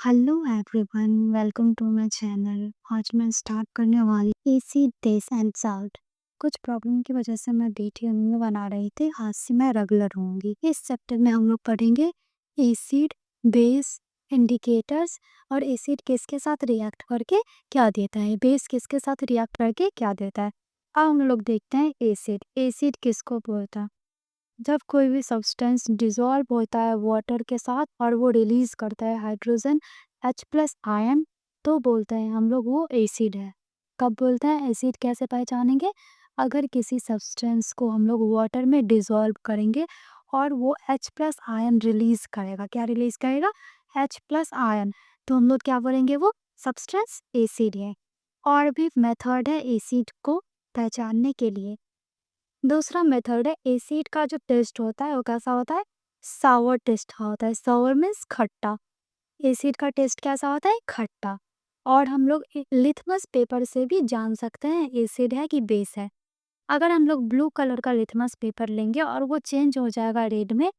Hello everyone, welcome to my channel. आज मैं start करने वाली एसिड बेस एंड साल्ट। कुछ प्रॉब्लम की वजह से मैं बीटी में बना रही थी, आज से मैं रेगुलर होंगी। इस चैप्टर में हम लोग पढ़ेंगे एसिड बेस इंडिकेटर्स और एसिड किसके साथ रिएक्ट करके क्या देता है, बेस किसके साथ रिएक्ट करके क्या देता है। अब हम लोग देखते हैं एसिड। एसिड किसको बोलता है? जब कोई भी सब्सटेंस डिसॉल्व होता है वाटर के साथ और वो रिलीज करता है हाइड्रोजन H+ आयन, तो बोलते हैं हम लोग वो एसिड है। कब बोलते हैं एसिड? कैसे पहचानेंगे? अगर किसी सब्सटेंस को हम लोग वाटर में डिसॉल्व करेंगे और वो H+ आयन रिलीज करेगा। क्या रिलीज करेगा? H+ ion. तो हम लोग क्या बोलेंगे? वो सब्सटेंस एसिड है। और भी मेथड है एसिड को पहचानने के लिए। दूसरा मेथड है एसिड का जो टेस्ट होता है वो कैसा होता है? सावर टेस्ट होता है। सावर मीन्स खट्टा। एसिड का टेस्ट कैसा होता है? खट्टा। और हम लोग लिथमस पेपर से भी जान सकते हैं एसिड है कि बेस है। अगर हम लोग ब्लू कलर का लिथमस पेपर लेंगे और वो चेंज हो जाएगा रेड में,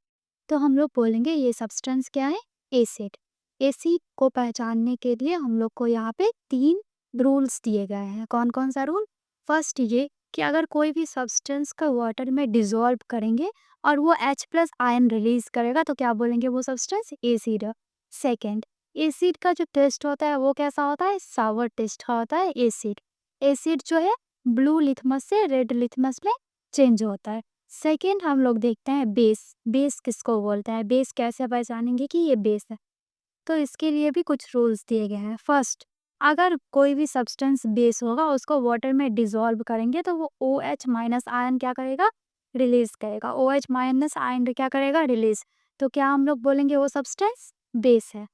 तो हम लोग बोलेंगे ये सब्सटेंस क्या है? एसिड। एसिड को पहचानने के लिए हम लोग को यहाँ पे 3 रूल्स दिए गए हैं। कौन कौन सा रूल? फर्स्ट ये कि अगर कोई भी सब्सटेंस का वाटर में डिसॉल्व करेंगे और वो H+ आयन रिलीज करेगा तो क्या बोलेंगे? वो सब्सटेंस एसिड है। सेकेंड, एसिड का जो टेस्ट होता है वो कैसा होता है? सावर टेस्ट होता है एसिड। एसिड जो है ब्लू लिथमस से रेड लिथमस में चेंज होता है। सेकेंड हम लोग देखते हैं बेस। बेस किसको बोलते हैं? बेस कैसे पहचानेंगे कि ये बेस है? तो इसके लिए भी कुछ रूल्स दिए गए हैं। फर्स्ट, अगर कोई भी सब्सटेंस बेस होगा उसको वाटर में डिसॉल्व करेंगे तो वो OH- आयन क्या करेगा? रिलीज करेगा। OH- आयन क्या करेगा? रिलीज। तो क्या हम लोग बोलेंगे वो सब्सटेंस बेस है।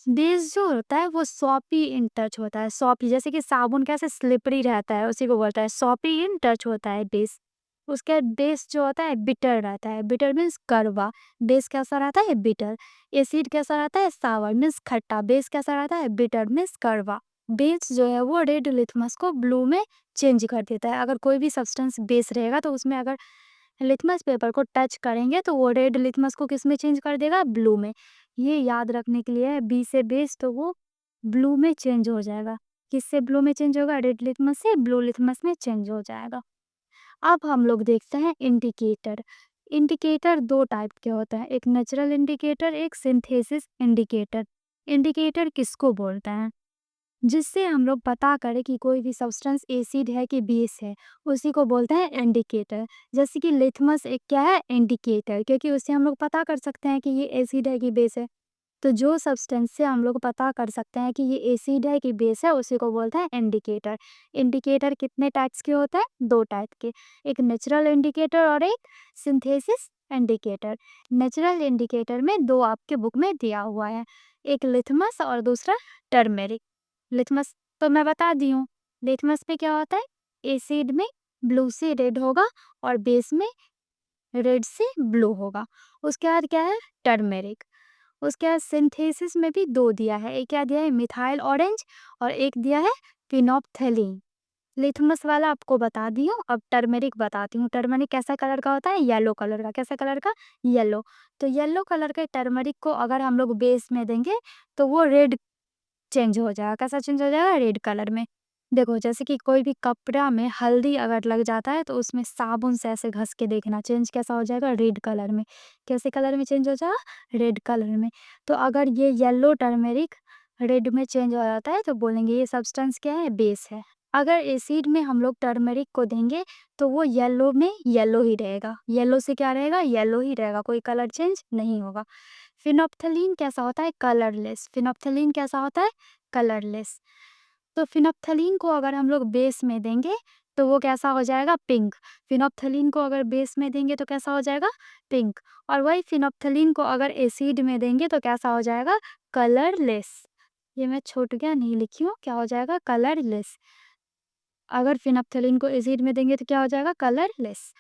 बेस जो होता है वो सॉपी इन टच होता है। सॉपी जैसे कि साबुन कैसे स्लिपरी रहता है, उसी को बोलता है सॉपी इन टच होता है बेस। उसके बेस जो होता है बिटर रहता है। बिटर मीन्स कड़वा। बेस कैसा रहता है? बिटर। एसिड कैसा रहता है? सावर मीन्स खट्टा। बेस कैसा रहता है? बिटर मीन्स कड़वा। बेस जो है वो रेड लिथमस को ब्लू में चेंज कर देता है। अगर कोई भी सब्सटेंस बेस रहेगा तो उसमें अगर लिथमस पेपर को टच करेंगे तो वो रेड लिथमस को किस में चेंज कर देगा? ब्लू में। ये याद रखने के लिए है, बी से बेस तो वो ब्लू में चेंज हो जाएगा। किससे ब्लू में चेंज होगा? रेड लिथमस से ब्लू लिथमस में चेंज हो जाएगा। अब हम लोग देखते हैं इंडिकेटर। इंडिकेटर 2 टाइप के होते हैं, एक नेचुरल इंडिकेटर, एक सिंथेसिस इंडिकेटर। इंडिकेटर किसको बोलते हैं? जिससे हम लोग पता करें कि कोई भी सब्सटेंस एसिड है कि बेस है, उसी को बोलते हैं इंडिकेटर। जैसे कि लिथमस एक क्या है? इंडिकेटर, क्योंकि उससे हम लोग पता कर सकते हैं कि ये एसिड है कि बेस है। तो जो सब्सटेंस से हम लोग पता कर सकते हैं कि ये एसिड है कि बेस है, उसी को बोलते हैं इंडिकेटर। इंडिकेटर कितने टाइप्स के होते हैं? 2 टाइप के, एक नेचुरल इंडिकेटर और एक सिंथेसिस इंडिकेटर। नेचुरल इंडिकेटर में 2 आपके बुक में दिया हुआ है, एक लिथमस और दूसरा टर्मेरिक। लिथमस तो मैं बता दी हूँ। लिथमस में क्या होता है? एसिड में ब्लू से रेड होगा और बेस में रेड से ब्लू होगा। उसके बाद क्या है? टर्मेरिक। उसके बाद सिंथेसिस में भी 2 दिया है, एक क्या दिया है? मिथाइल ऑरेंज और एक दिया है फिनोप्थेलिन। लिथमस वाला आपको बता दी हूँ, अब टर्मेरिक बताती हूँ। टर्मेरिक कैसा कलर का होता है? येलो कलर का। कैसा कलर का? येलो। तो येलो कलर के टर्मरिक को अगर हम लोग बेस में देंगे तो वो रेड चेंज हो जाएगा। कैसा चेंज हो जाएगा? रेड कलर में। देखो जैसे कि कोई भी कपड़ा में हल्दी अगर लग जाता है तो उसमें साबुन से ऐसे घस के देखना, चेंज कैसा हो जाएगा? रेड कलर में। कैसे कलर में चेंज हो जाएगा? रेड कलर में। तो अगर ये येलो टर्मेरिक रेड में चेंज हो जाता है तो बोलेंगे ये सब्सटेंस क्या है? बेस है। अगर एसिड में हम लोग टर्मेरिक को देंगे तो वो येलो में येलो ही रहेगा। येलो से क्या रहेगा? येलो ही रहेगा, कोई कलर चेंज नहीं होगा। फिनोप्थलीन कैसा होता है? कलरलेस। फिनोप्थलीन कैसा होता है? कलरलेस। तो फिनोप्थलीन को अगर हम लोग बेस में देंगे तो वो कैसा हो जाएगा? पिंक। फिनोप्थलीन को अगर बेस में देंगे तो कैसा हो जाएगा? पिंक। और वही फिनोप्थलीन को अगर एसिड में देंगे तो कैसा हो जाएगा? कलरलेस। ये मैं छूट गया, नहीं लिखी हूँ, क्या हो जाएगा? कलरलेस। अगर फिनोप्थलीन को एसिड में देंगे तो क्या हो जाएगा? कलरलेस।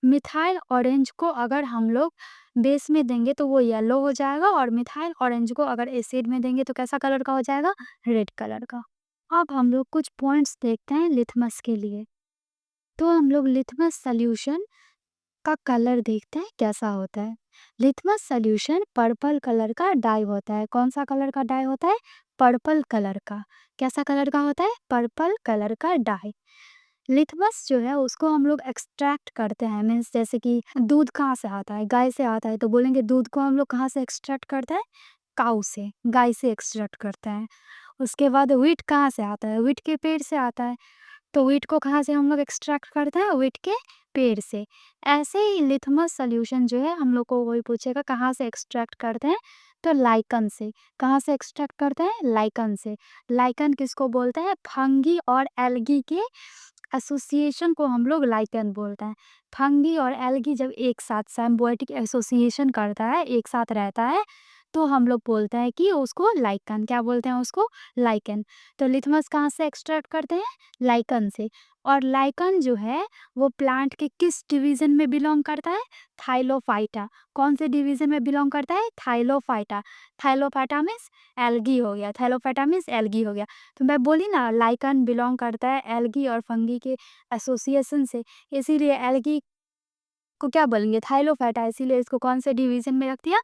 मिथाइल ऑरेंज को अगर हम लोग बेस में देंगे तो वो येलो हो जाएगा और मिथाइल ऑरेंज को अगर एसिड में देंगे तो कैसा कलर का हो जाएगा? रेड कलर का। अब हम लोग कुछ पॉइंट्स देखते हैं लिथमस के लिए। तो हम लोग लिथमस सॉल्यूशन इसका कलर देखते हैं कैसा होता है। लिथमस सॉल्यूशन पर्पल कलर का डाई होता है। कौन सा कलर का डाई होता है? पर्पल कलर का। कैसा कलर का होता है? पर्पल कलर का डाई। लिथमस जो है उसको हम लोग एक्सट्रैक्ट करते हैं, मीन्स जैसे कि दूध कहाँ से आता है? गाय से आता है, तो बोलेंगे दूध को हम लोग कहाँ से एक्सट्रैक्ट करते हैं? काऊ से, गाय से एक्सट्रैक्ट करते हैं। उसके बाद व्हीट कहाँ से आता है? व्हीट के पेड़ से आता है, तो व्हीट को कहाँ से हम लोग एक्सट्रैक्ट करते हैं? व्हीट के पेड़ से। ऐसे ही लिथमस सॉल्यूशन जो है हम लोग को वही पूछेगा कहाँ से एक्सट्रैक्ट करते हैं, तो लाइकन से। कहाँ से एक्सट्रैक्ट करते हैं? लाइकन से। लाइकन किसको बोलते हैं? फंगी और एल्गी के एसोसिएशन को हम लोग लाइकन बोलते हैं। फंगी और एल्गी जब एक साथ सिम्बायोटिक एसोसिएशन करता है, एक साथ रहता है, तो हम लोग बोलते हैं कि उसको लाइकन। क्या बोलते हैं उसको? लाइकन। तो लिथमस कहाँ से एक्सट्रैक्ट करते हैं? लाइकन से। और लाइकन जो है वो प्लांट के किस डिवीजन में बिलोंग करता है? थाइलोफाइटा। कौन से डिवीजन में बिलोंग करता है? थाइलोफाइटा। थाइलोफाइटा मीन्स एल्गी हो गया। थाइलोफाइटा मीन्स एल्गी हो गया। तो मैं बोली ना, लाइकन बिलोंग करता है एल्गी और फंगी के एसोसिएशन से, इसीलिए एल्गी को क्या बोलेंगे? थाइलोफाइटा। इसीलिए इसको कौन से डिवीजन में रख दिया?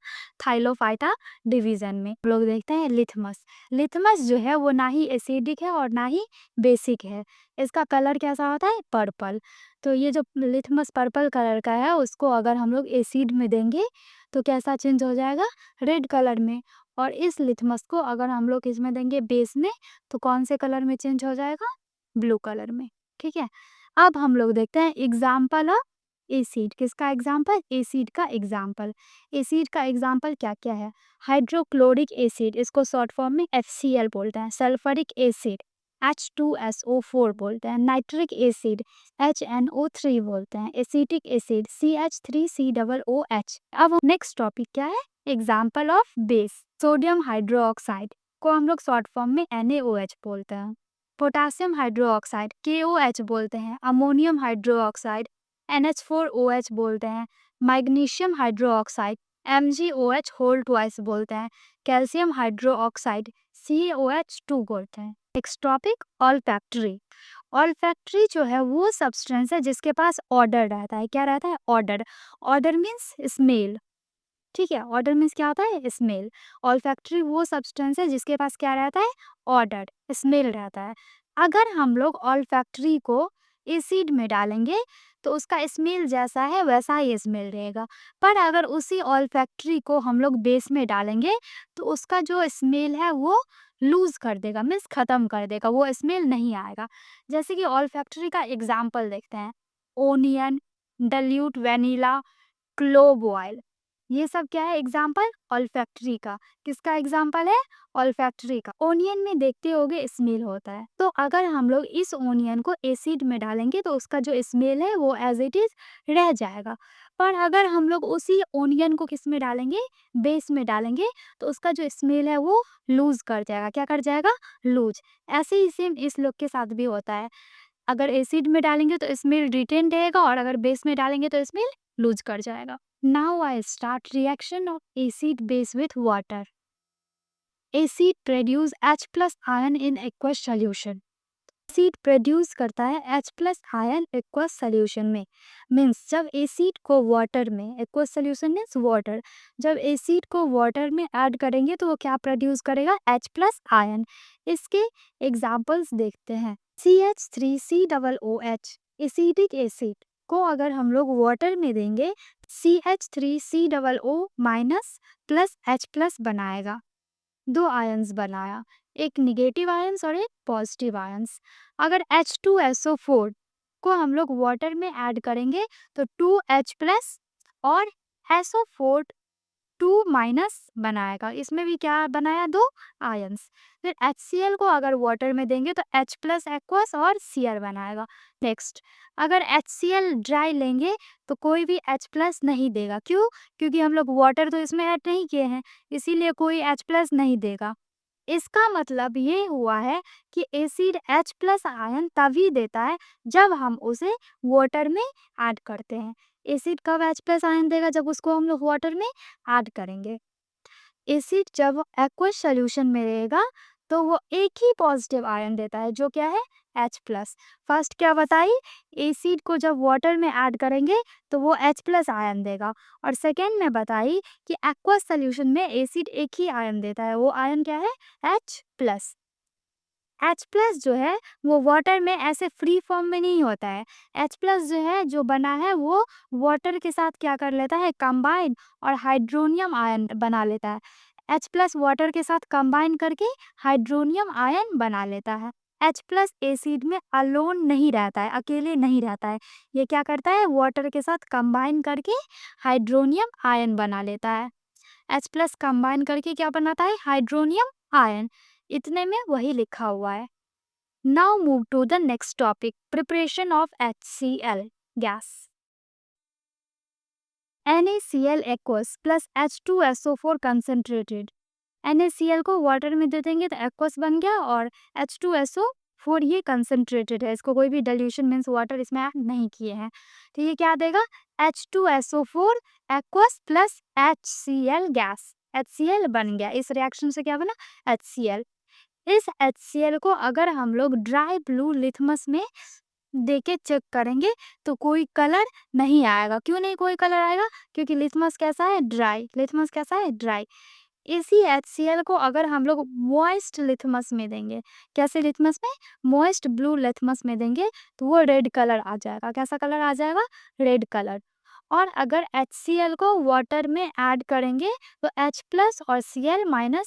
थाइलोफाइटा डिवीजन में। लोग देखते हैं लिथमस। लिथमस जो है वो ना ही एसिडिक है और ना ही बेसिक है। इसका कलर कैसा होता है? पर्पल। तो ये जो लिथमस पर्पल कलर का है उसको अगर हम लोग एसिड में देंगे तो कैसा चेंज हो जाएगा? रेड कलर में। और इस लिथमस को अगर हम लोग इसमें देंगे बेस में, तो कौन से कलर में चेंज हो जाएगा? ब्लू कलर में। ठीक है, अब हम लोग देखते हैं एग्जाम्पल ऑफ एसिड। किसका एग्जाम्पल? एसिड का एग्जाम्पल। एसिड का एग्जाम्पल क्या क्या है? हाइड्रोक्लोरिक एसिड, इसको शॉर्ट फॉर्म में HCl बोलते हैं। सल्फरिक एसिड H2SO4 बोलते हैं। नाइट्रिक एसिड HNO3 बोलते हैं। Acetic acid CH3COOH। अब नेक्स्ट टॉपिक क्या है? Example of base. Sodium hydroxide को हम लोग शॉर्ट फॉर्म में NaOH बोलते हैं। पोटासियम हाइड्रोक्साइड KOH बोलते हैं। अमोनियम हाइड्रोक्साइड NH4OH बोलते हैं। Magnesium hydroxide MgOH whole twice बोलते हैं। कैल्शियम हाइड्रोक्साइड CaOH2 बोलते हैं। Next topic olfactory. ऑल्फैक्टरी जो है वो सब्सटेंस है जिसके पास ऑर्डर रहता है। क्या रहता है? ऑर्डर। Order means smell. ठीक है, ऑर्डर मीन्स क्या होता है? स्मेल। ऑल्फैक्टरी वो सब्सटेंस है जिसके पास क्या रहता है? ऑर्डर, स्मेल रहता है। अगर हम लोग ऑल्फैक्टरी को एसिड में डालेंगे तो उसका स्मेल जैसा है वैसा ही स्मेल रहेगा। पर अगर उसी ऑल्फैक्टरी को हम लोग बेस में डालेंगे तो उसका जो स्मेल है वो लूज कर देगा, मीन्स खत्म कर देगा, वो स्मेल नहीं आएगा। जैसे कि ऑल्फैक्टरी का एग्जाम्पल देखते हैं। Onion, dilute vanilla, clove oil, ये सब क्या है? एग्जाम्पल ऑल्फैक्टरी का। किसका एग्जाम्पल है? ऑल्फैक्टरी का। ओनियन में देखते होगे स्मेल होता है, तो अगर हम लोग इस ओनियन को एसिड में डालेंगे तो उसका जो स्मेल है वो एज इट इज रह जाएगा। पर अगर हम लोग उसी ओनियन को किस में डालेंगे? बेस में डालेंगे, तो उसका जो स्मेल है वो लूज कर जाएगा। क्या कर जाएगा? लूज। ऐसे ही सेम इस लोग के साथ भी होता है। अगर एसिड में डालेंगे तो स्मेल रिटेन रहेगा और अगर बेस में डालेंगे तो स्मेल लूज कर जाएगा। Now I start reaction of acid base with water. Acid produce H plus ion in aqueous solution. Acid produce करता है H plus ion aqueous solution में। मीन्स जब एसिड को वाटर में, एक्वस सोल्यूशन मीन्स वाटर, जब acid को water में add करेंगे तो वो क्या प्रोड्यूस करेगा? H plus ion. इसके एग्जाम्पल्स देखते हैं। CH3COOH एसिडिक एसिड को अगर हम लोग वाटर में देंगे CH3COO minus plus H plus बनाएगा। दो आयंस बनाया, एक निगेटिव आयंस और एक पॉजिटिव आयंस। अगर H2SO4 को हम लोग वाटर में ऐड करेंगे तो 2H प्लस और SO4 2 माइनस बनाएगा। इसमें भी क्या बनाया? दो आयंस। फिर HCl को अगर वाटर में देंगे तो H प्लस एक्वस और Cl बनाएगा। नेक्स्ट, अगर HCl ड्राई लेंगे तो कोई भी H प्लस नहीं देगा। क्यों? क्योंकि हम लोग वाटर तो इसमें ऐड नहीं किए हैं, इसीलिए कोई H प्लस नहीं देगा। इसका मतलब ये हुआ है कि एसिड H प्लस आयन तभी देता है जब हम उसे वाटर में ऐड करते हैं। एसिड कब H प्लस आयन देगा? जब उसको हम लोग वाटर में ऐड करेंगे। एसिड जब एक्वस सॉल्यूशन में रहेगा तो वो एक ही पॉजिटिव आयन देता है, जो क्या है? H+। फर्स्ट क्या बताई, एसिड को जब वाटर में ऐड करेंगे तो वो H+ आयन देगा। और सेकेंड में बताई कि एक्वस सोल्यूशन में एसिड एक ही आयन देता है, वो आयन क्या है, H+। H+ जो है वो वाटर में ऐसे फ्री फॉर्म में नहीं होता है। H+ जो है जो बना है वो वाटर के साथ क्या कर लेता है, कंबाइन, और हाइड्रोनियम आयन बना लेता है। H+ वाटर के साथ कंबाइन करके हाइड्रोनियम आयन बना लेता है। H+ एसिड में अलोन नहीं रहता है, अकेले नहीं रहता है। ये क्या करता है, वाटर के साथ कंबाइन करके हाइड्रोनियम आयन बना लेता है। H+ कंबाइन करके क्या बनाता है, हाइड्रोनियम आयन। इतने में वही लिखा हुआ है। Now move to the next topic, preparation of HCl gas. NaCl aqueous plus H2SO4 concentrated. NaCl को वाटर में दे देंगे तो एक्वस बन गया, और H2SO4 ये कंसनट्रेटेड है, इसको कोई भी डाइल्यूशन मीन्स वाटर इसमें ऐड नहीं किए हैं। तो ये क्या देगा, H2SO4 aqueous plus HCl gas. HCl बन गया, इस रिएक्शन से क्या बना, HCl। इस HCl को अगर हम लोग ड्राई ब्लू लिथमस में देके चेक करेंगे तो कोई कलर नहीं आएगा। क्यों नहीं कोई कलर आएगा, क्योंकि लिथमस कैसा है, ड्राई। लिथमस कैसा है, ड्राई। इसी HCl को अगर हम लोग मॉइस्ट लिथमस में देंगे, कैसे लिथमस में, मॉइस्ट ब्लू लिथमस में देंगे तो वो रेड कलर आ जाएगा। कैसा कलर आ जाएगा, रेड कलर। और अगर HCl को वाटर में ऐड करेंगे तो H+ और Cl-